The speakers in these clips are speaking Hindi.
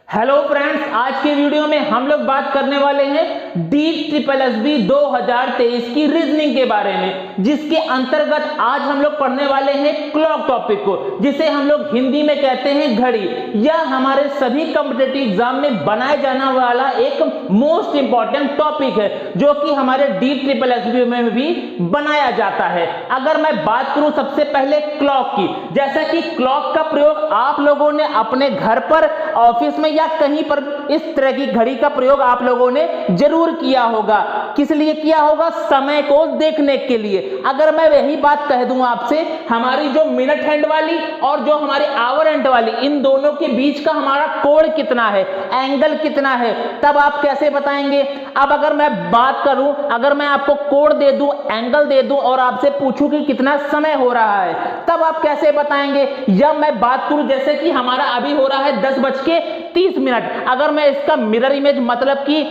हेलो फ्रेंड्स, आज के वीडियो में हम लोग बात करने वाले हैं DSSB 2023 की रीजनिंग के बारे में, जिसके अंतर्गत आज हम लोग पढ़ने वाले हैं क्लॉक टॉपिक को, जिसे हम लोग हिंदी में कहते हैं घड़ी। यह हमारे सभी कॉम्पिटिटिव एग्जाम में बनाया जाने वाला एक मोस्ट इंपॉर्टेंट टॉपिक है, जो कि हमारे DSSB में भी बनाया जाता है। अगर मैं बात करूं सबसे पहले क्लॉक की, जैसा कि क्लॉक का प्रयोग आप लोगों ने अपने घर पर, ऑफिस में या कहीं पर इस तरह की घड़ी का प्रयोग आप लोगों ने जरूर किया होगा। किस लिए किया होगा? समय को देखने के लिए। अगर मैं वही बात कह दूं आपसे, हमारी जो मिनट हैंड वाली और जो हमारी आवर हैंड वाली, इन दोनों के बीच का हमारा कोण कितना है, एंगल कितना है, तब आप कैसे बताएंगे? अब अगर मैं बात करूं, अगर मैं आपको कोण दे दूं, एंगल दे दूं और आपसे पूछूं कि कितना समय हो रहा है, तब आप कैसे बताएंगे? या मैं बात करूं जैसे कि हमारा अभी हो रहा है 10:30, अगर मैं इसका मिरर इमेज मतलब कि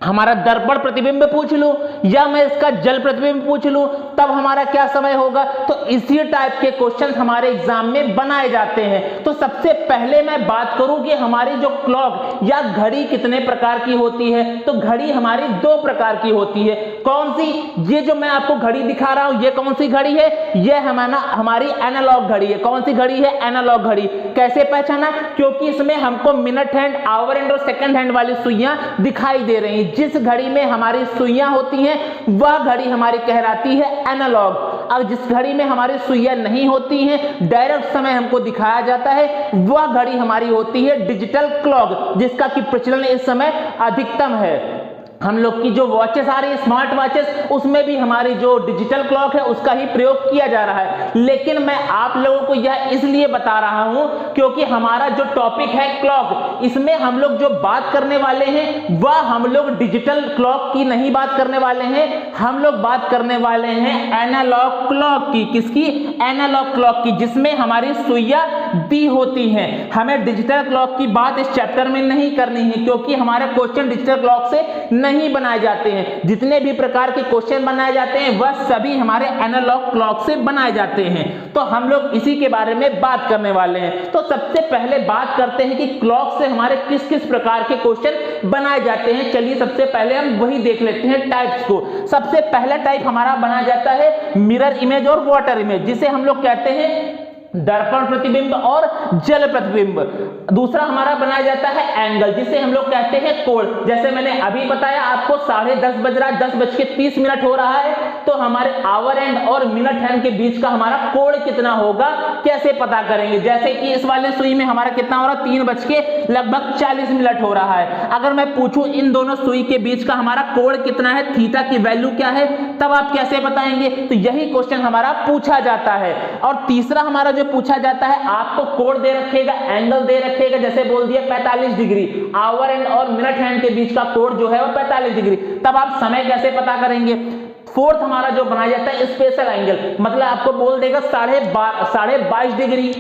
हमारा दर्पण प्रतिबिंब पूछ लूं या मैं इसका जल प्रतिबिंब पूछ लूं, तब हमारा क्या समय होगा? तो इसी टाइप के क्वेश्चन हमारे एग्जाम में बनाए जाते हैं। तो सबसे पहले मैं बात करूं कि हमारी जो क्लॉक या घड़ी कितने प्रकार की होती है, तो घड़ी हमारी दो प्रकार की होती है। कौन सी? ये जो मैं आपको घड़ी दिखा रहा हूं, ये कौन सी घड़ी है? ये हमारी एनालॉग घड़ी है। कौन सी घड़ी है? एनालॉग घड़ी। कैसे पहचाना? क्योंकि इसमें हमको मिनट हैंड, आवर हैंड और सेकंड हैंड वाली सुइयां दिखाई दे रही हैं। जिस घड़ी में हमारी सुइयां होती हैं वह घड़ी हमारी कहलाती है एनालॉग। अब जिस घड़ी में हमारी सुइयां नहीं होती हैं, डायरेक्ट समय हमको दिखाया जाता है, वह घड़ी हमारी होती है डिजिटल क्लॉक, जिसका कि प्रचलन इस समय अधिकतम है। हम लोग की जो वॉचेस आ रही है, स्मार्ट वॉचेस, उसमें भी हमारी जो डिजिटल क्लॉक है उसका ही प्रयोग किया जा रहा है। लेकिन मैं आप लोगों को यह इसलिए बता रहा हूं क्योंकि हमारा जो टॉपिक है क्लॉक, इसमें हम लोग जो बात करने वाले हैं वह हम लोग डिजिटल क्लॉक की नहीं बात करने वाले हैं, हम लोग बात करने वाले हैं एनालॉग क्लॉक की। किसकी? एनालॉग क्लॉक की, जिसमें हमारी सुइयां दी होती हैं। हमें डिजिटल क्लॉक की बात इस चैप्टर में नहीं करनी है, क्योंकि हमारे क्वेश्चन डिजिटल क्लॉक से नहीं बनाए जाते हैं। जितने भी प्रकार के क्वेश्चन बनाए जाते हैं वह सभी हमारे एनालॉग क्लॉक से बनाए जाते हैं। तो हम लोग इसी के बारे में बात करने वाले हैं। तो सबसे पहले बात करते हैं कि क्लॉक से हमारे किस किस प्रकार के क्वेश्चन बनाए जाते हैं। चलिए सबसे पहले हम वही देख लेते हैं टाइप्स को। सबसे पहला टाइप हमारा बनाया जाता है मिरर इमेज और वाटर इमेज, जिसे हम लोग कहते हैं दर्पण प्रतिबिंब और जल प्रतिबिंब। दूसरा हमारा बनाया जाता है एंगल, जिसे हम लोग कहते हैं कोण। जैसे मैंने अभी बताया आपको 10:30 बज रहा है, 10:30 हो रहा है, तो हमारे आवर हैंड और मिनट हैंड के बीच का हमारा कोण कितना होगा, कैसे पता करेंगे? जैसे कि इस वाले सुई में हमारा कितना हो रहा है, 3:40 हो रहा है। अगर मैं पूछूं इन दोनों सुई के बीच का हमारा कोण कितना है, थीटा की वैल्यू क्या है, तब आप कैसे बताएंगे? तो यही क्वेश्चन हमारा पूछा जाता है। और तीसरा हमारा जो पूछा जाता है, आपको कोण दे रखेगा, एंगल दे रखेगा, जैसे बोल दिया 45 डिग्री, आवर हैंड और मिनट हैंड के बीच का कोण जो है वो 45 डिग्री, तब आप समय कैसे पता करेंगे? फोर्थ हमारा जो बनाया जाता है स्पेशल एंगल, मतलब आपको बोल देगा 22.5 डिग्री,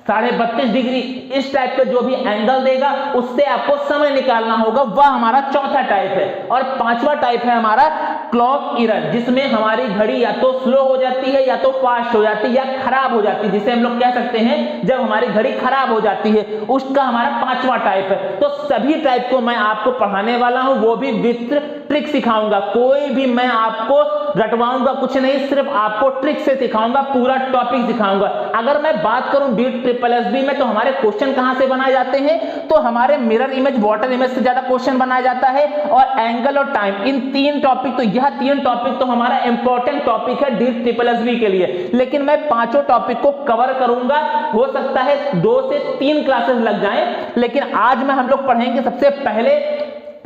32.5 डिग्री, इस टाइप का जो भी एंगल देगा उससे आपको समय निकालना होगा। वह हमारा चौथा टाइप है। और पांचवा टाइप है हमारा क्लॉक एरर, जिसमें हमारी घड़ी या तो स्लो हो जाती है या तो फास्ट हो जाती है या खराब हो जाती है, जिसे हम लोग कह सकते हैं जब हमारी घड़ी खराब हो जाती है, उसका हमारा पांचवा टाइप है। तो सभी टाइप को मैं आपको पढ़ाने वाला हूं, वो भी विद ट्रिक सिखाऊंगा। कोई भी मैं आपको रटवाऊंगा कुछ नहीं, सिर्फ आपको ट्रिक से सिखाऊंगा, पूरा टॉपिक सिखाऊंगा। अगर मैं बात करूं DSSB में, तो हमारे क्वेश्चन कहां से बनाए जाते हैं? तो हमारे मिरर इमेज, वाटर इमेज से ज्यादा क्वेश्चन बनाया जाता है, और एंगल और टाइम, इन तीन टॉपिक, तो यह तीन टॉपिक तो हमारा इंपॉर्टेंट टॉपिक है DSSB के लिए। लेकिन मैं पांचों टॉपिक को कवर करूंगा, हो सकता है 2 से 3 क्लासेस लग जाएं, लेकिन आज में हम लोग पढ़ेंगे सबसे पहले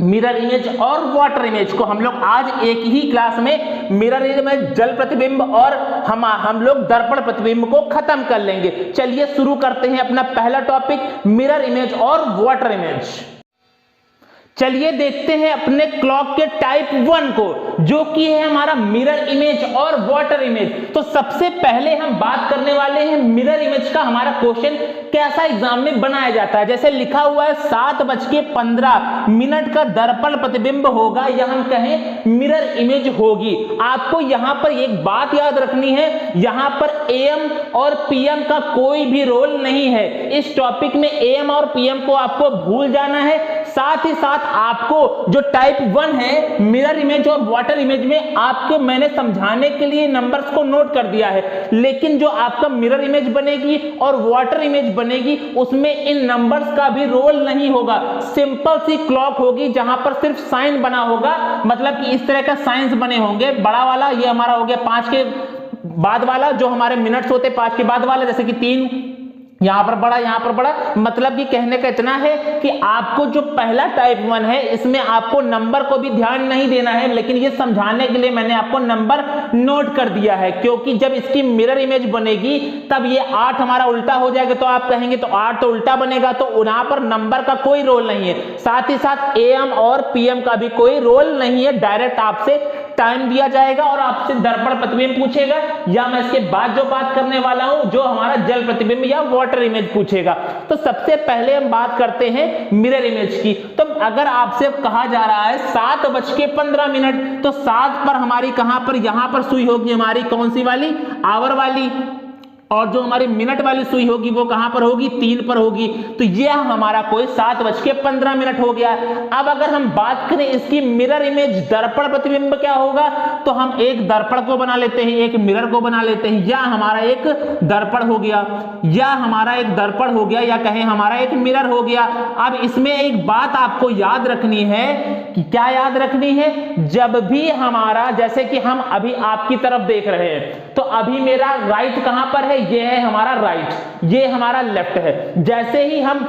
मिरर इमेज और वाटर इमेज को। हम लोग आज एक ही क्लास में मिरर इमेज, जल प्रतिबिंब और हम लोग दर्पण प्रतिबिंब को खत्म कर लेंगे। चलिए शुरू करते हैं अपना पहला टॉपिक, मिरर इमेज और वाटर इमेज। चलिए देखते हैं अपने क्लॉक के टाइप 1 को, जो कि है हमारा मिरर इमेज और वाटर इमेज। तो सबसे पहले हम बात करने वाले हैं मिरर इमेज का। हमारा क्वेश्चन कैसा एग्जाम में बनाया जाता है, जैसे लिखा हुआ है 7:15 का दर्पण प्रतिबिंब होगा, या हम कहें मिरर इमेज होगी। आपको यहां पर एक बात याद रखनी है, यहां पर एएम और पीएम का कोई भी रोल नहीं है। इस टॉपिक में एएम और पीएम को आपको भूल जाना है। साथ ही साथ आपको जो टाइप 1 है मिरर इमेज और वाटर इमेज में, आपको मैंने समझाने के लिए नंबर्स को नोट कर दिया है, लेकिन जो आपका मिरर इमेज बनेगी और वाटर इमेज बनेगी उसमें इन नंबर्स का भी रोल नहीं होगा। सिंपल सी क्लॉक होगी जहां पर सिर्फ साइन बना होगा, मतलब कि इस तरह का साइंस बने होंगे। बड़ा वाला ये हमारा हो गया 5 के बाद वाला, जो हमारे मिनट्स होते 5 के बाद वाला, जैसे कि 3 यहां पर बड़ा, यहां पर बड़ा। मतलब कि कहने का इतना है कि आपको जो पहला टाइप 1 है इसमें आपको नंबर को भी ध्यान नहीं देना है, लेकिन ये समझाने के लिए मैंने आपको नंबर नोट कर दिया है, क्योंकि जब इसकी मिरर इमेज बनेगी तब ये 8 हमारा उल्टा हो जाएगा। तो आप कहेंगे तो 8 तो उल्टा बनेगा, तो वहां पर नंबर का कोई रोल नहीं है। साथ ही साथ एएम और पीएम का भी कोई रोल नहीं है। डायरेक्ट आपसे टाइम दिया जाएगा और आपसे दर्पण प्रतिबिंब पूछेगा, या मैं इसके बाद जो बात करने वाला हूं जो हमारा जल प्रतिबिंब या वाटर इमेज पूछेगा। तो सबसे पहले हम बात करते हैं मिरर इमेज की। तो अगर आपसे कहा जा रहा है 7:15, तो 7 पर हमारी कहां पर, यहां पर सुई होगी हमारी कौन सी वाली, आवर वाली, और जो हमारी मिनट वाली सुई होगी वो कहां पर होगी, 3 पर होगी। तो यह हमारा कोई 7:15 हो गया। अब अगर हम बात करें इसकी मिरर इमेज, दर्पण प्रतिबिंब क्या होगा, तो हम एक दर्पण को बना लेते हैं, एक मिरर को बना लेते हैं। या हमारा एक दर्पण हो गया, या हमारा एक दर्पण हो गया, या कहें हमारा एक मिरर हो गया। अब इसमें एक बात आपको याद रखनी है कि क्या याद रखनी है, जब भी हमारा, जैसे कि हम अभी आपकी तरफ देख रहे हैं, तो अभी मेरा राइट कहां पर है, ये है हमारा राइट, ये हमारा लेफ्ट है। जैसे ही हम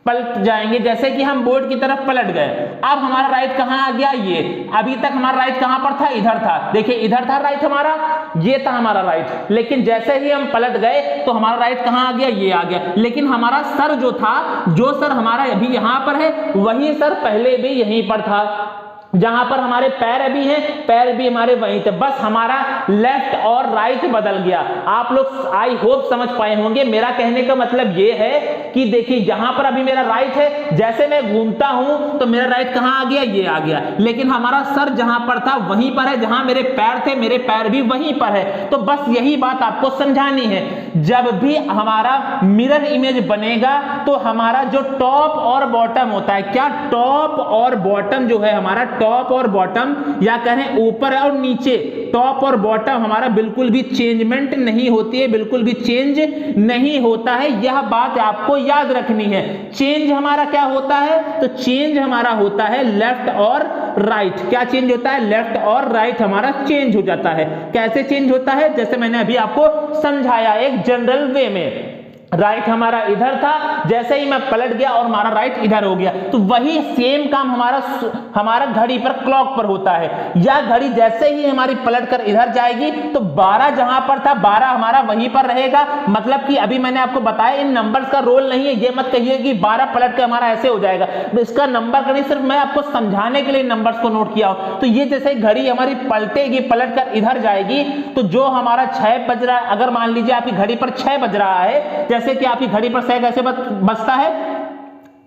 पलट जाएंगे, जैसे कि हम बोर्ड की तरफ पलट गए, अब हमारा राइट कहां आ गया, ये। अभी तक हमारा राइट कहां पर था, इधर था। देखिए इधर था राइट हमारा, ये था हमारा राइट। लेकिन जैसे ही हम पलट गए तो हमारा राइट कहां आ गया, ये आ गया। लेकिन हमारा सर जो था, जो सर हमारा अभी यहां पर है, वही सर पहले भी यहीं पर था। जहां पर हमारे पैर अभी हैं, पैर भी हमारे वहीं थे, बस हमारा लेफ्ट और राइट बदल गया। आप लोग आई होप समझ पाए होंगे। मेरा कहने का मतलब ये है कि देखिए यहां पर अभी मेरा राइट है, जैसे मैं घूमता हूं तो मेरा राइट कहां आ गया, ये आ गया। लेकिन हमारा सर जहां पर था वहीं पर है, जहां मेरे पैर थे मेरे पैर भी वहीं पर है। तो बस यही बात आपको समझानी है। जब भी हमारा मिरर इमेज बनेगा तो हमारा जो टॉप और बॉटम होता है, क्या टॉप और बॉटम जो है हमारा, टॉप और बॉटम, या कहें ऊपर और नीचे, टॉप और बॉटम हमारा बिल्कुल भी चेंजमेंट नहीं होती है, बिल्कुल भी चेंज नहीं होता है। यह बात आपको याद रखनी है। चेंज हमारा क्या होता है, तो चेंज हमारा होता है लेफ्ट और राइट। क्या चेंज होता है, लेफ्ट और राइट हमारा चेंज हो जाता है। कैसे चेंज होता है, जैसे मैंने अभी आपको समझाया एक जनरल वे में। राइट हमारा इधर था, जैसे ही मैं पलट गया और हमारा राइट इधर हो गया। तो वही सेम काम हमारा घड़ी पर, क्लॉक पर होता है। या घड़ी जैसे ही हमारी पलट कर इधर जाएगी तो 12 जहां पर था 12 हमारा वहीं पर रहेगा। मतलब कि अभी मैंने आपको बताया इन नंबर्स का रोल नहीं है। ये मत कहिए कि 12 पलट के हमारा ऐसे हो जाएगा, तो इसका नंबर का नहीं, सिर्फ मैं आपको समझाने के लिए नंबर्स को नोट किया हो। तो ये जैसे घड़ी हमारी पलटेगी, पलट कर इधर जाएगी, तो जो हमारा 6 बज रहा है, अगर मान लीजिए आपकी घड़ी पर 6 बज रहा है, जैसे कि आपकी घड़ी पर 6 कैसे बजता है,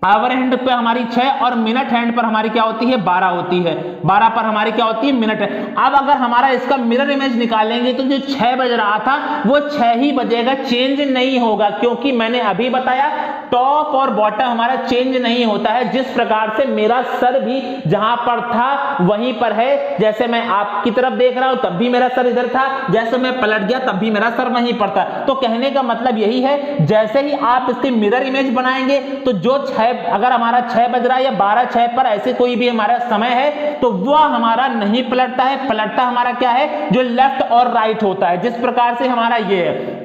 आवर हैंड पे हमारी 6 और मिनट हैंड पर हमारी क्या होती है, 12 होती है। 12 पर हमारी क्या होती है, मिनट है। अब अगर हमारा इसका मिरर इमेज निकालेंगे तो जो 6 बज रहा था वो 6 ही बजेगा, चेंज नहीं होगा, क्योंकि मैंने अभी बताया टॉप और बॉटम हमारा चेंज नहीं होता है। जिस प्रकार से मेरा सर भी जहां पर था वहीं पर है, जैसे मैं आपकी तरफ देख रहा हूं तब भी मेरा सर इधर था, जैसे मैं पलट गया तब भी मेरा सर वहीं पर था। तो कहने का मतलब यही है, जैसे ही आप इसकी मिरर इमेज बनाएंगे तो जो 6, अगर हमारा 6 बज रहा है या 12:06 पर ऐसे कोई भी हमारा समय है, तो वह हमारा नहीं पलटता है। पलटता हमारा क्या है, जो लेफ्ट और राइट होता है। जिस प्रकार से हमारा ये है,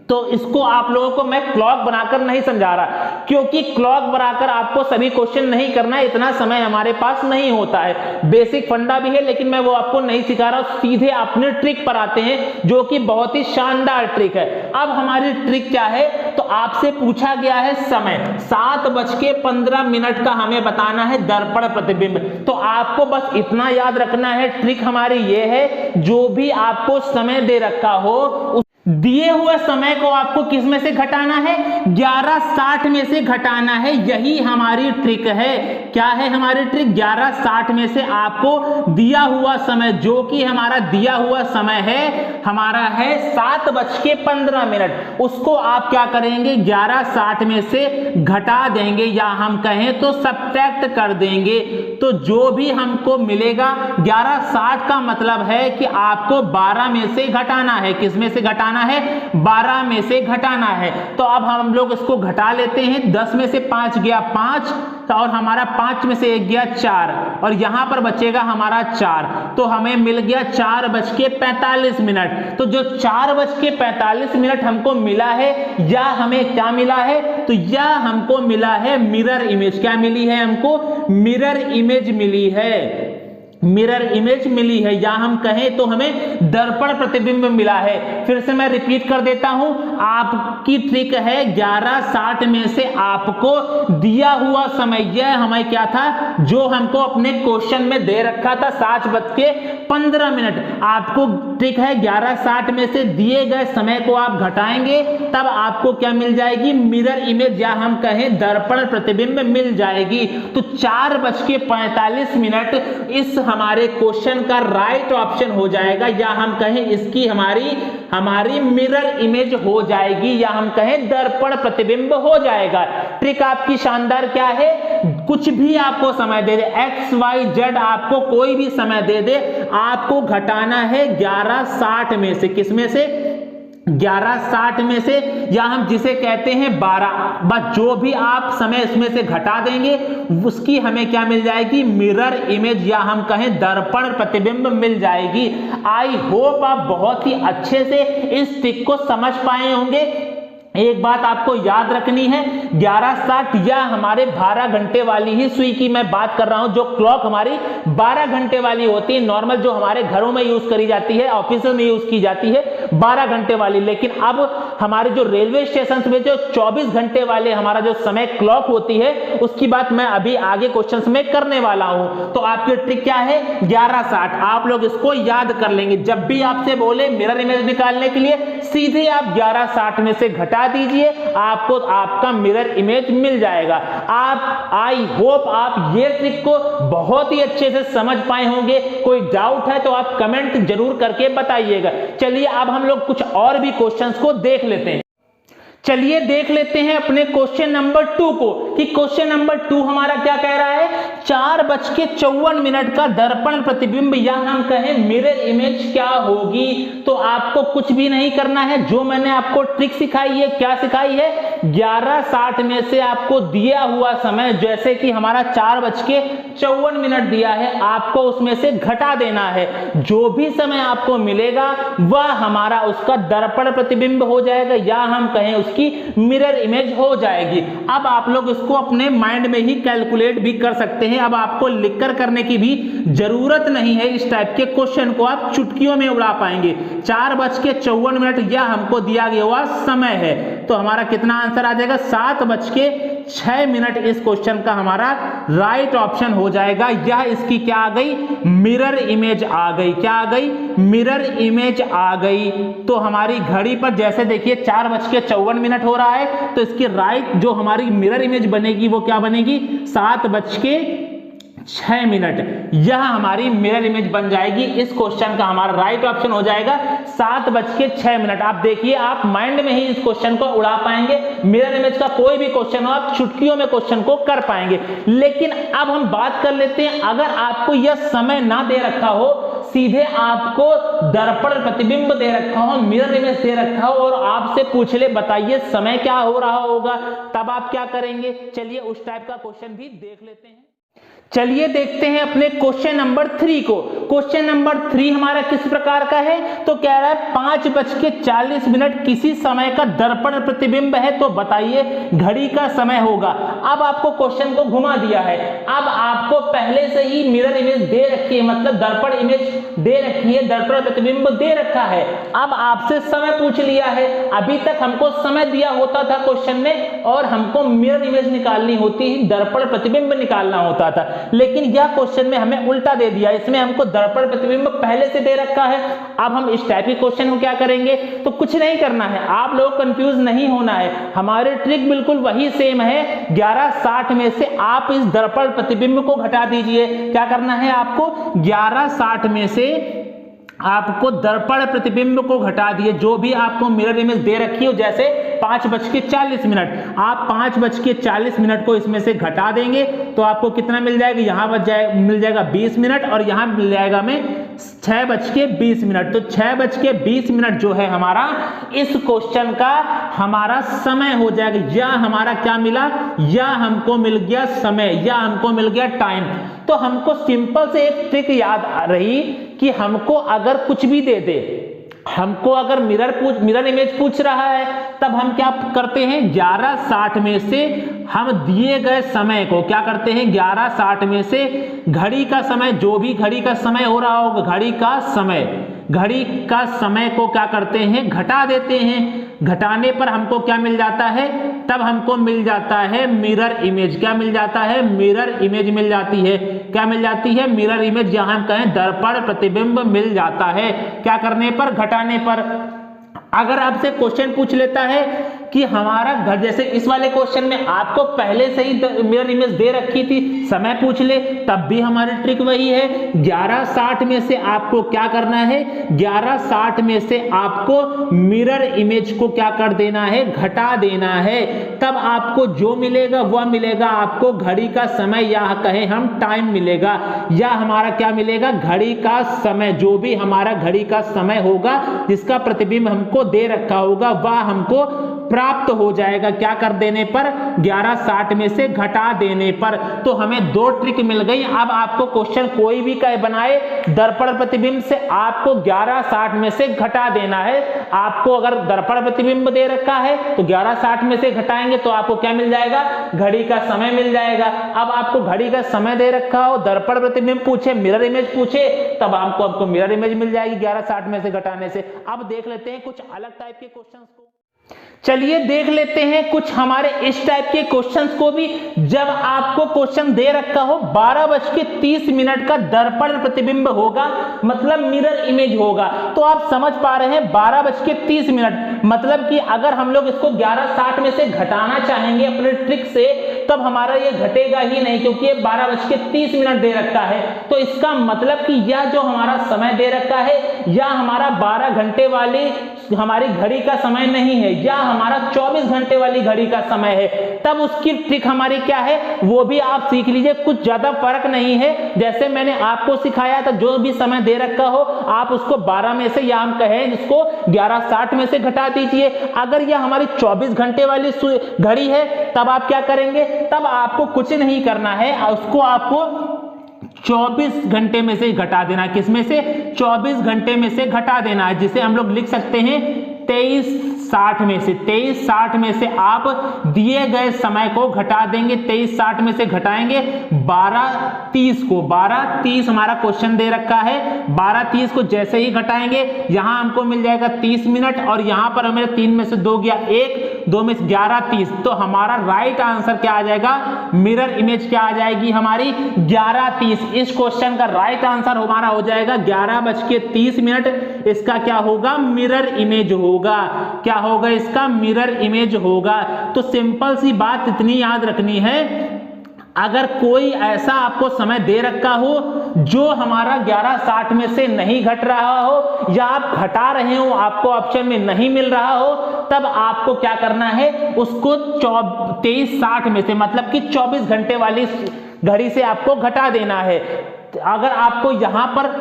तो इसको आप लोगों को मैं क्लॉक बनाकर नहीं समझा रहा, क्योंकि क्लॉक बनाकर आपको सभी क्वेश्चन नहीं करना है, इतना समय हमारे पास नहीं होता है। बेसिक फंडा भी है लेकिन मैं वो आपको नहीं सिखा रहा हूं, सीधे अपने ट्रिक पर आते हैं, जो कि बहुत ही शानदार ट्रिक है। अब हमारी ट्रिक क्या है, तो आपसे पूछा गया है समय 7:15 का हमें बताना है दर्पण प्रतिबिंब। तो आपको बस इतना याद रखना है, ट्रिक हमारी ये है, जो भी आपको समय दे रखा हो दिए हुए समय को आपको किस में से घटाना है, 1160 में से घटाना है। यही हमारी ट्रिक है। क्या है हमारी ट्रिक? 1160 में से आपको दिया हुआ समय, जो कि हमारा दिया हुआ समय है हमारा है 7:15, उसको आप क्या करेंगे 1160 में से घटा देंगे, या हम कहें तो सब्ट्रैक्ट कर देंगे। तो जो भी हमको मिलेगा 1160 का मतलब है कि आपको 12 में से घटाना है। किस में से घटाना है? 12 में से घटाना है। तो अब हम लोग इसको घटा लेते हैं। 10 में से 5 गया 5, और हमारा 5 में से 1 गया 4, और यहां पर बचेगा हमारा 4। तो हमें मिल गया 4:45। तो जो 4:45 हमको मिला है, या हमें क्या मिला है? तो यह हमको मिला है मिरर इमेज। क्या मिली है हमको? मिरर इमेज मिली है। मिरर इमेज मिली है, या हम कहें तो हमें दर्पण प्रतिबिंब मिला है। फिर से मैं रिपीट कर देता हूं, आपकी ट्रिक है 1160 में से आपको दिया हुआ समय, यह हमें क्या था जो हमको अपने क्वेश्चन में दे रखा था 7:15। आपको ट्रिक है 1160 में से दिए गए समय को आप घटाएंगे, तब आपको क्या मिल जाएगी? मिरर इमेज, या हम कहें दर्पण प्रतिबिंब मिल जाएगी। तो 4:45 इस हमारे क्वेश्चन का राइट ऑप्शन हो जाएगा, या हम कहें इसकी हमारी मिरर इमेज हो जाएगी, या हम कहें दर्पण प्रतिबिंब हो जाएगा। ट्रिक आपकी शानदार क्या है? कुछ भी आपको समय दे दे, XYZ आपको कोई भी समय दे दे, आपको घटाना है 1160 में से। किस में से? 1160 में से, या हम जिसे कहते हैं 12। बस जो भी आप समय इसमें से घटा देंगे उसकी हमें क्या मिल जाएगी? मिरर इमेज, या हम कहें दर्पण प्रतिबिंब मिल जाएगी। आई होप आप बहुत ही अच्छे से इस ट्रिक को समझ पाए होंगे। एक बात आपको याद रखनी है, 1160 या हमारे 12 घंटे वाली ही सुई की मैं बात कर रहा हूं। जो क्लॉक हमारी 12 घंटे वाली होती है, नॉर्मल जो हमारे घरों में यूज करी जाती है, ऑफिस में यूज की जाती है 12 घंटे वाली। लेकिन अब हमारे जो रेलवे स्टेशन में जो 24 घंटे वाले हमारा जो समय क्लॉक होती है, उसकी बात मैं अभी आगे क्वेश्चन में करने वाला हूं। तो आपकी ट्रिक क्या है? 1160। आप लोग इसको याद कर लेंगे। जब भी आपसे बोले मिरर इमेज निकालने के लिए, सीधे आप 1160 में से घटा दीजिए, आपको आपका मिरर इमेज मिल जाएगा। आप आई होप आप ये ट्रिक को बहुत ही अच्छे से समझ पाए होंगे। कोई डाउट है तो आप कमेंट जरूर करके बताइएगा। चलिए अब हम लोग कुछ और भी क्वेश्चंस को देख लेते हैं। चलिए देख लेते हैं अपने क्वेश्चन नंबर 2 को, कि क्वेश्चन नंबर 2 हमारा क्या कह रहा है? 4:54 का दर्पण प्रतिबिंब, या हम कहें मिरर इमेज क्या होगी। तो आपको कुछ भी नहीं करना है, जो मैंने आपको ट्रिक सिखाई है, क्या सिखाई है? 1160 में से आपको दिया हुआ समय, जैसे कि हमारा 4:54 दिया है, आपको उसमें से घटा देना है। जो भी समय आपको मिलेगा वह हमारा उसका दर्पण प्रतिबिंब हो जाएगा, या हम कहें उसकी मिरर इमेज हो जाएगी। अब आप लोग इसको अपने माइंड में ही कैलकुलेट भी कर सकते हैं। अब आपको लिखकर करने की भी जरूरत नहीं है। इस टाइप के क्वेश्चन को आप चुटकियों में उड़ा पाएंगे। 4:54 यह हमको दिया गया हुआ समय है, तो हमारा कितना आंसर आ जाएगा? 7:06 इस क्वेश्चन का हमारा राइट ऑप्शन हो जाएगा। यह इसकी क्या आ गई? मिरर इमेज आ गई। क्या आ गई? मिरर इमेज आ गई। तो हमारी घड़ी पर जैसे देखिए 4:54 हो रहा है, तो इसकी राइट जो हमारी मिरर इमेज बनेगी वो क्या बनेगी? 7:06। यह हमारी मिरर इमेज बन जाएगी। इस क्वेश्चन का हमारा राइट ऑप्शन हो जाएगा 7:06। आप देखिए, आप माइंड में ही इस क्वेश्चन को उड़ा पाएंगे। मिरर इमेज का कोई भी क्वेश्चन हो, आप चुटकियों में क्वेश्चन को कर पाएंगे। लेकिन अब हम बात कर लेते हैं, अगर आपको यह समय ना दे रखा हो, सीधे आपको दर्पण प्रतिबिंब दे रखा हो, मिरर इमेज दे रखा हो, और आपसे पूछ ले बताइए समय क्या हो रहा होगा, तब आप क्या करेंगे? चलिए उस टाइप का क्वेश्चन भी देख लेते हैं। चलिए देखते हैं अपने क्वेश्चन नंबर 3 को। क्वेश्चन नंबर 3 हमारा किस प्रकार का है? तो कह रहा है 5:40 किसी समय का दर्पण प्रतिबिंब है, तो बताइए घड़ी का समय होगा। अब आपको क्वेश्चन को घुमा दिया है, अब आपको पहले से ही मिरर इमेज दे रखी है, मतलब दर्पण इमेज दे रखी है, दर्पण प्रतिबिंब दे रखा है। अब आपसे समय पूछ लिया है, अभी तक हमको समय दिया होता था क्वेश्चन में और हमको मिरर इमेज निकालनी होती है, दर्पण प्रतिबिंब निकालना होता था, लेकिन यह क्वेश्चन में हमें उल्टा दे दिया, इसमें हमको दर्पण प्रतिबिंब पहले से दे रखा है। अब हम इस टाइप के क्वेश्चन को क्या करेंगे, तो कुछ नहीं करना है, आप लोग कंफ्यूज नहीं होना है, हमारे ट्रिक बिल्कुल वही सेम है। 1160 में से आप इस दर्पण प्रतिबिंब को घटा दीजिए। क्या करना है आपको, 1160 में से आपको दर्पण प्रतिबिंब को घटा दिए, जो भी आपको मिरर इमेज दे रखी हो, जैसे 5:40, आप 5:40 को इसमें से घटा देंगे तो आपको कितना मिल जाएगा, यहां मिल जाएगा 20 मिनट और यहां मिल जाएगा में 6:20। तो 6:20 जो है हमारा इस क्वेश्चन का हमारा समय हो जाएगा, या हमारा क्या मिला, या हमको मिल गया समय, या हमको मिल गया टाइम। तो हमको सिंपल से एक ट्रिक याद आ रही कि हमको अगर कुछ भी दे दे, हमको अगर मिरर इमेज पूछ रहा है, तब हम क्या करते हैं, 1160 में से हम दिए गए समय को क्या करते हैं, 1160 में से घड़ी का समय, जो भी घड़ी का समय हो रहा होगा, घड़ी का समय को क्या करते हैं, घटा देते हैं। घटाने पर हमको क्या मिल जाता है, तब हमको मिल जाता है मिरर इमेज। क्या मिल जाता है, मिरर इमेज मिल जाती है। क्या मिल जाती है, मिरर इमेज, जहां हम कहें दर्पण प्रतिबिंब मिल जाता है। क्या करने पर, घटाने पर। अगर आपसे क्वेश्चन पूछ लेता है कि हमारा घर, जैसे इस वाले क्वेश्चन में आपको पहले से ही मिरर इमेज दे रखी थी, समय पूछ ले, तब भी हमारी ट्रिक वही है। 1160 में से आपको क्या करना है, 1160 में से आपको मिरर इमेज को क्या कर देना है, घटा देना है। तब आपको जो मिलेगा वह मिलेगा आपको घड़ी का समय, या कहें हम टाइम मिलेगा, या हमारा क्या मिलेगा, घड़ी का समय। जो भी हमारा घड़ी का समय होगा जिसका प्रतिबिंब हमको दे रखा होगा, वह हमको प्राप्त हो जाएगा। क्या कर देने पर, 1160 में से घटा देने पर। तो हमें दो ट्रिक मिल गई। अब आपको क्वेश्चन कोई भी कहे बनाए, दर्पण प्रतिबिंब से आपको 1160 में से घटा देना है। आपको अगर दर्पण प्रतिबिंब दे रखा है तो 1160 में से घटाएंगे तो आपको क्या मिल जाएगा, घड़ी का समय मिल जाएगा। अब आपको घड़ी का समय दे रखा हो, दर्पण प्रतिबिंब पूछे, मिरर इमेज पूछे, तब आपको मिरर इमेज मिल जाएगी 1160 में से घटाने से। अब देख लेते हैं कुछ अलग टाइप के क्वेश्चंस को। चलिए देख लेते हैं कुछ हमारे इस टाइप के क्वेश्चंस को भी। जब आपको क्वेश्चन दे रखा हो 12:30 का दर्पण प्रतिबिंब होगा, मतलब मिरर इमेज होगा, तो आप समझ पा रहे हैं 12:30, मतलब कि अगर हम लोग इसको 1160 में से घटाना चाहेंगे अपने ट्रिक से, तब हमारा ये घटेगा ही नहीं, क्योंकि ये 12:30 दे रखा है। तो इसका मतलब कि यह जो हमारा समय दे रखा है, या हमारा 12 घंटे वाली हमारी घड़ी का समय नहीं है, या हमारा 24 घंटे वाली घड़ी का समय है। तब उसकी ट्रिक हमारी क्या है, वो भी आप सीख लीजिए। कुछ ज्यादा फर्क नहीं है, जैसे मैंने आपको सिखाया था, जो भी समय दे रखा हो आप उसको 12 में से, या हम कहें जिसको 1160 में से घटा दीजिए। अगर यह हमारी 24 घंटे वाली घड़ी है, तब आप क्या करेंगे, तब आपको कुछ नहीं करना है, उसको आपको 24 घंटे में से घटा देना। किसमें से, 24 घंटे में से घटा देना है, जिसे हम लोग लिख सकते हैं 2360 में से। 2360 में से आप दिए गए समय को घटा देंगे, 2360 में से घटाएंगे 12:30 को। 12:30 हमारा क्वेश्चन दे रखा है, 12:30 को जैसे ही घटाएंगे यहां हमको मिल जाएगा 30 मिनट, और यहां पर हमें 3 में से 2 गया 1, 2 में से 11:30। तो हमारा राइट आंसर क्या आ जाएगा, मिरर इमेज क्या आ जाएगी हमारी, 11:30। इस क्वेश्चन का राइट आंसर हमारा हो जाएगा 11:30। इसका क्या होगा, मिरर इमेज होगा। क्या होगा इसका, मिरर इमेज होगा। तो सिंपल सी बात इतनी याद रखनी है, अगर कोई ऐसा आपको समय दे रखा हो जो हमारा 1160 में से नहीं घट रहा हो, या आप घटा रहे हो आपको ऑप्शन में नहीं मिल रहा हो, तब आपको क्या करना है, उसको 2360 में से, मतलब कि 24 घंटे वाली घड़ी से आपको घटा देना है। अगर आपको यहां पर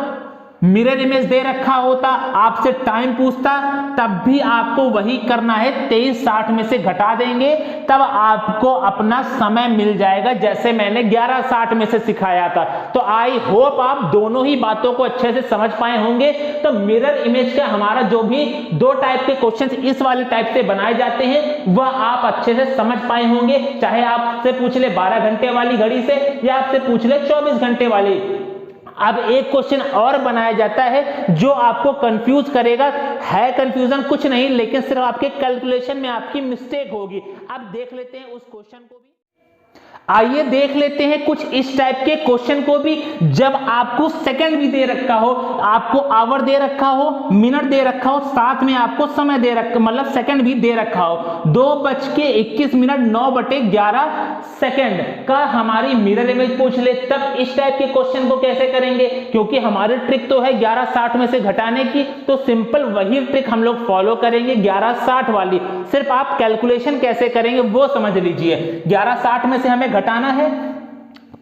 मिरर इमेज दे रखा होता, आपसे टाइम पूछता, तब भी आपको वही करना है, 23:60 में से घटा देंगे, तब आपको अपना समय मिल जाएगा, जैसे मैंने 11:60 में से सिखाया था। तो आई होप आप दोनों ही बातों को अच्छे से समझ पाए होंगे। तो मिरर इमेज का हमारा जो भी 2 टाइप के क्वेश्चंस इस वाले टाइप से बनाए जाते हैं वह आप अच्छे से समझ पाए होंगे, चाहे आपसे पूछ ले 12 घंटे वाली घड़ी से या आपसे पूछ ले 24 घंटे वाली। अब एक क्वेश्चन और बनाया जाता है जो आपको कंफ्यूज करेगा, है कंफ्यूजन कुछ नहीं, लेकिन सिर्फ आपके कैलकुलेशन में आपकी मिस्टेक होगी। अब देख लेते हैं उस क्वेश्चन को भी। आइए देख लेते हैं कुछ इस टाइप के क्वेश्चन को भी, जब आपको सेकंड भी दे रखा हो, आपको आवर दे रखा हो, मिनट दे रखा हो, साथ में आपको समय दे रखा, मतलब सेकंड भी दे रखा हो। 2:21 9/11 सेकंड का हमारी मिरर इमेज पूछ ले, तब इस टाइप के क्वेश्चन को कैसे करेंगे? क्योंकि हमारी ट्रिक तो है 11:60 में से घटाने की, तो सिंपल वही ट्रिक हम लोग फॉलो करेंगे 11:60 वाली। सिर्फ आप कैलकुलेशन कैसे करेंगे वो समझ लीजिए। 11:60 में से हमें घटाना है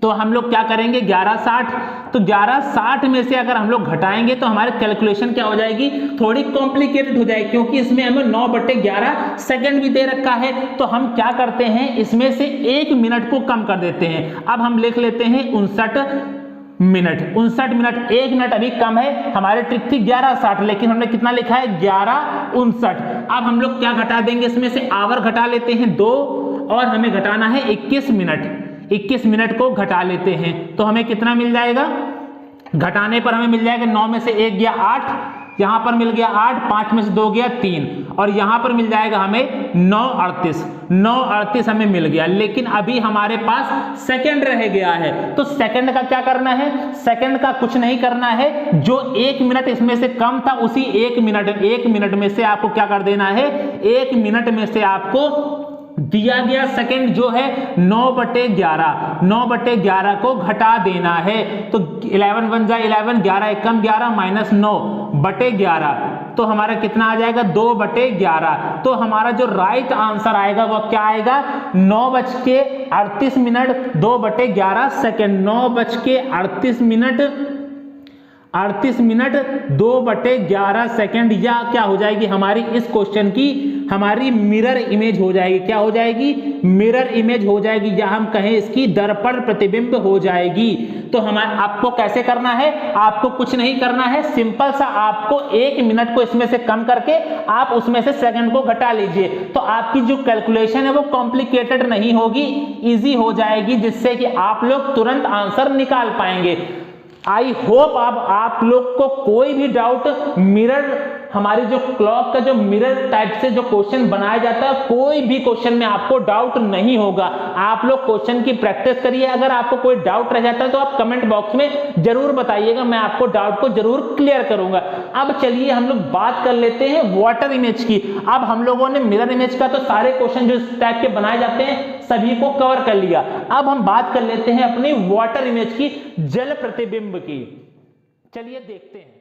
तो हम लोग क्या करेंगे? 11:60, तो 11:60 में से अगर हम लोग घटाएंगे तो हमारे कैलकुलेशन क्या हो जाएगी? थोड़ी कॉम्प्लिकेटेड हो जाएगी, क्योंकि इसमें हमें 9/11 सेकंड भी दे रखा है। तो हम क्या करते हैं, इसमें से 1 मिनट को कम कर देते हैं। अब हम लिख लेते हैं 59 मिनट। 1 मिनट अभी कम है, हमारी ट्रिक थी 11:60, लेकिन हमने कितना लिखा है? 11:59। अब हम लोग क्या घटा देंगे? इसमें से आवर घटा लेते हैं 2, और हमें घटाना है 21 मिनट। 21 मिनट को घटा लेते हैं तो हमें कितना मिल जाएगा? घटाने पर हमें मिल जाएगा 9 में से 1 गया 8, यहां पर मिल गया 8, 5 में से 2 गया 3, और यहां पर मिल जाएगा हमें 9:38 हमें मिल गया। लेकिन अभी हमारे पास सेकंड रह गया है, तो सेकंड का क्या करना है? सेकंड का कुछ नहीं करना है, जो 1 मिनट इसमें से कम था उसी 1 मिनट में से आपको क्या कर देना है? 1 मिनट में से आपको दिया गया सेकंड जो है 9/11 को घटा देना है। तो 11 1 जा 11, 11 1 11 माइनस 9/11, तो हमारा कितना आ जाएगा? 2/11। तो हमारा जो राइट आंसर आएगा वो क्या आएगा? 9:38 2/11 सेकंड। 9:38 2/11 सेकंड, या क्या हो जाएगी हमारी इस क्वेश्चन की? हमारी मिरर इमेज हो जाएगी। क्या हो जाएगी? मिरर इमेज हो जाएगी, या हम कहें इसकी दर्पण प्रतिबिंब हो जाएगी। तो आपको कैसे करना है? आपको कुछ नहीं करना है, सिंपल सा आपको 1 मिनट को इसमें से कम करके आप उसमें से सेकंड को घटा लीजिए, तो आपकी जो कैलकुलेशन है वो कॉम्प्लिकेटेड नहीं होगी, इजी हो जाएगी, जिससे कि आप लोग तुरंत आंसर निकाल पाएंगे। आई होप अब आप लोग को कोई भी डाउट, मिरर हमारी जो क्लॉक का जो मिरर टाइप से जो क्वेश्चन बनाया जाता है, कोई भी क्वेश्चन में आपको डाउट नहीं होगा। आप लोग क्वेश्चन की प्रैक्टिस करिए। अगर आपको कोई डाउट रह जाता है तो आप कमेंट बॉक्स में जरूर बताइएगा, मैं आपको डाउट को जरूर क्लियर करूंगा। अब चलिए हम लोग बात कर लेते हैं वाटर इमेज की। अब हम लोगों ने मिरर इमेज का तो सारे क्वेश्चन जो इस टाइप के बनाए जाते हैं सभी को कवर कर लिया। अब हम बात कर लेते हैं अपनी वाटर इमेज की, जल प्रतिबिंब की। चलिए देखते हैं।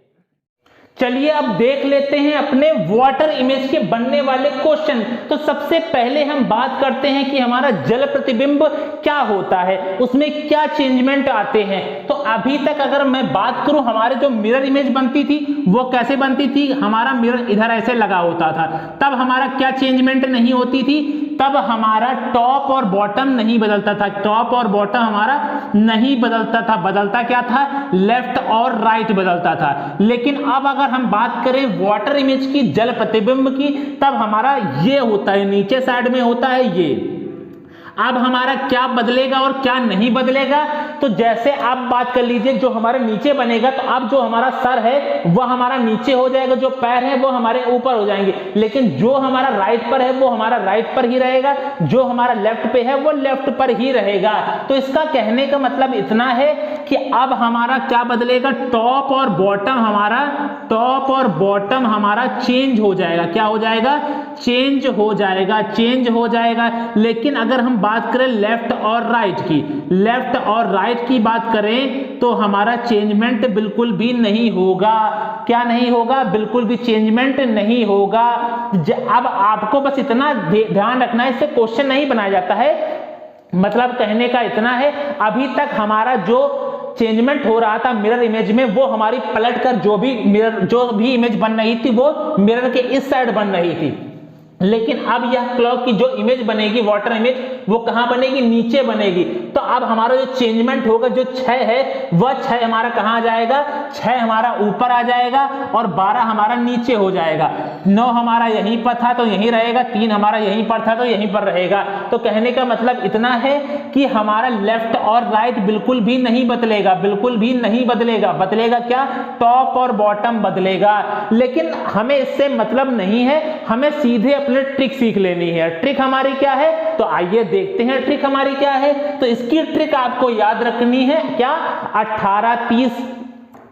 चलिए अब देख लेते हैं अपने वाटर इमेज के बनने वाले क्वेश्चन। तो सबसे पहले हम बात करते हैं कि हमारा जल प्रतिबिंब क्या होता है, उसमें क्या चेंजमेंट आते हैं। तो अभी तक अगर मैं बात करूं, हमारे जो मिरर इमेज बनती थी वो कैसे बनती थी? हमारा मिरर इधर ऐसे लगा होता था, तब हमारा क्या चेंजमेंट नहीं होती थी? तब हमारा टॉप और बॉटम नहीं बदलता था। टॉप और बॉटम हमारा नहीं बदलता था, बदलता क्या था? लेफ्ट और राइट बदलता था। लेकिन अब अगर हम बात करें वाटर इमेज की, जल प्रतिबिंब की, तब हमारा ये होता है, नीचे साइड में होता है ये। अब हमारा क्या बदलेगा और क्या नहीं बदलेगा? तो जैसे आप बात कर लीजिए, जो हमारे नीचे बनेगा, तो अब जो हमारा सर है वह हमारा नीचे हो जाएगा, जो पैर है वो हमारे ऊपर हो जाएंगे। लेकिन जो हमारा राइट पर है वो हमारा राइट पर ही रहेगा, जो हमारा लेफ्ट पे है वो लेफ्ट पर ही रहेगा। तो इसका कहने का मतलब इतना है कि अब हमारा क्या बदलेगा? टॉप और बॉटम हमारा चेंज हो जाएगा। क्या हो जाएगा? चेंज हो जाएगा। लेकिन अगर हम बात करें लेफ्ट और राइट की बात करें तो हमारा चेंजमेंट बिल्कुल भी नहीं होगा। क्या नहीं होगा? बिल्कुल भी चेंजमेंट नहीं होगा। अब आपको बस इतना ध्यान रखना है, इससे क्वेश्चन नहीं बनाया जाता है। मतलब कहने का इतना है, अभी तक हमारा जो चेंजमेंट हो रहा था मिरर इमेज में, वो हमारी पलट कर जो भी इमेज बन रही थी वो मिरर के इस साइड बन रही थी। लेकिन अब यह क्लॉक की जो इमेज बनेगी, वाटर इमेज, वो कहां बनेगी? नीचे बनेगी। तो अब हमारा जो चेंजमेंट होगा, जो 6 है वह 6 हमारा कहां आ जाएगा? 6 हमारा ऊपर आ जाएगा और 12 हमारा नीचे हो जाएगा। 9 हमारा यहीं पर था तो यहीं रहेगा, 3 हमारा यहीं पर था तो यहीं पर रहेगा। तो कहने का मतलब इतना है कि हमारा लेफ्ट और राइट बिल्कुल भी नहीं बदलेगा, बिल्कुल भी नहीं बदलेगा। बदलेगा क्या? टॉप और बॉटम बदलेगा। लेकिन हमें इससे मतलब नहीं है, हमें सीधे अपने ट्रिक सीख लेनी है। ट्रिक हमारी क्या है? तो आइए देखते हैं ट्रिक हमारी क्या है। तो इसकी ट्रिक आपको याद रखनी है क्या? 18-30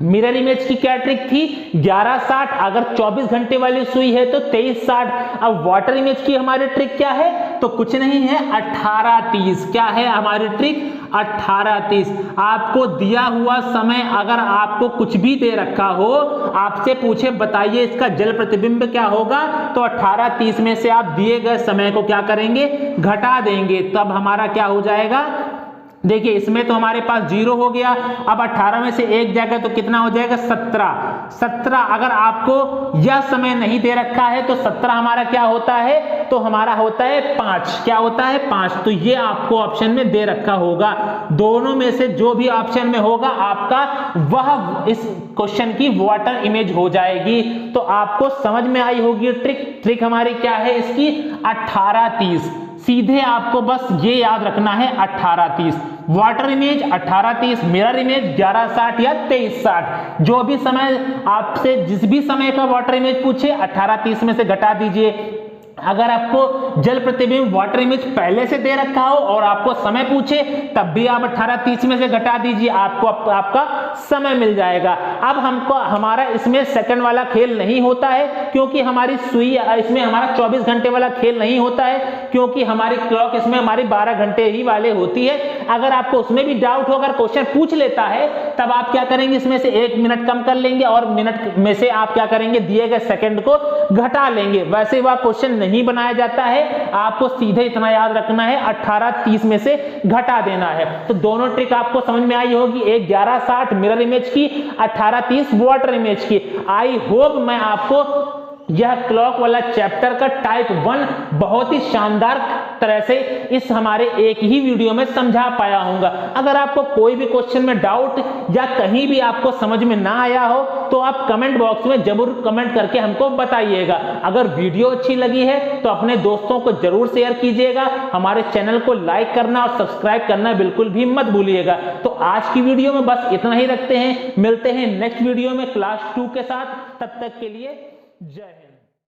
मिरर इमेज की क्या ट्रिक थी? 11-60। अगर 24 घंटे वाली सुई है तो 23-60। अब वाटर इमेज की हमारी ट्रिक क्या है? तो कुछ नहीं है, 18-30। क्या है हमारी ट्रिक? 18-30। आपको दिया हुआ समय, अगर आपको कुछ भी दे रखा हो, आपसे पूछे बताइए इसका जल प्रतिबिंब क्या होगा, तो 18-30 में से आप दिए गए समय को क्या करेंगे? घटा देंगे। तब हमारा क्या हो जाएगा? देखिए इसमें तो हमारे पास 0 हो गया। अब 18 में से 1 जाएगा तो कितना हो जाएगा? 17। अगर आपको यह समय नहीं दे रखा है तो 17 हमारा क्या होता है? तो हमारा होता है 5। क्या होता है? 5। तो ये आपको ऑप्शन में दे रखा होगा। दोनों में से जो भी ऑप्शन में होगा आपका, वह इस क्वेश्चन की वाटर इमेज हो जाएगी। तो आपको समझ में आई होगी ट्रिक। ट्रिक हमारी क्या है इसकी? 18-30। सीधे आपको बस ये याद रखना है, 18-30। वाटर इमेज 18-30, मिरर इमेज 11-60 या 23-60। जो भी समय आपसे, जिस भी समय का वाटर इमेज पूछे, 18-30 में से घटा दीजिए। अगर आपको जल प्रतिबिंब वाटर इमेज पहले से दे रखा हो और आपको समय पूछे, तब भी आप 18-30 में से घटा दीजिए, आपको आपका समय मिल जाएगा। अब हमको, हमारा इसमें सेकंड वाला खेल नहीं होता है, क्योंकि हमारी सुई, इसमें हमारा 24 घंटे वाला खेल नहीं होता है, क्योंकि हमारी क्लॉक इसमें हमारी 12 घंटे ही वाले होती है। अगर आपको उसमें भी डाउट हो, अगर क्वेश्चन पूछ लेता है, तब आप क्या करेंगे? इसमें से 1 मिनट कम कर लेंगे और मिनट में से आप क्या करेंगे? दिए गए सेकंड को घटा लेंगे। वैसे वह क्वेश्चन नहीं बनाया जाता है, आपको सीधे इतना याद रखना है, 18-30 में से घटा देना है। तो दोनों ट्रिक आपको समझ में आई होगी, एक 11-60 मिरर इमेज की, 18-30 वाटर इमेज की। आई होप मैं आपको यह क्लॉक वाला चैप्टर का टाइप 1 बहुत ही शानदार तरह से इस हमारे एक ही वीडियो में समझा पाया हूंगा। अगर आपको कोई भी क्वेश्चन में डाउट या कहीं भी आपको समझ में ना आया हो, तो आप कमेंट बॉक्स में जरूर कमेंट करके हमको बताइएगा। अगर वीडियो अच्छी लगी है तो अपने दोस्तों को जरूर शेयर कीजिएगा। हमारे चैनल को लाइक करना और सब्सक्राइब करना बिल्कुल भी मत भूलिएगा। तो आज की वीडियो में बस इतना ही रखते हैं, मिलते हैं नेक्स्ट वीडियो में क्लास 2 के साथ। तब तक के लिए जय हिंद।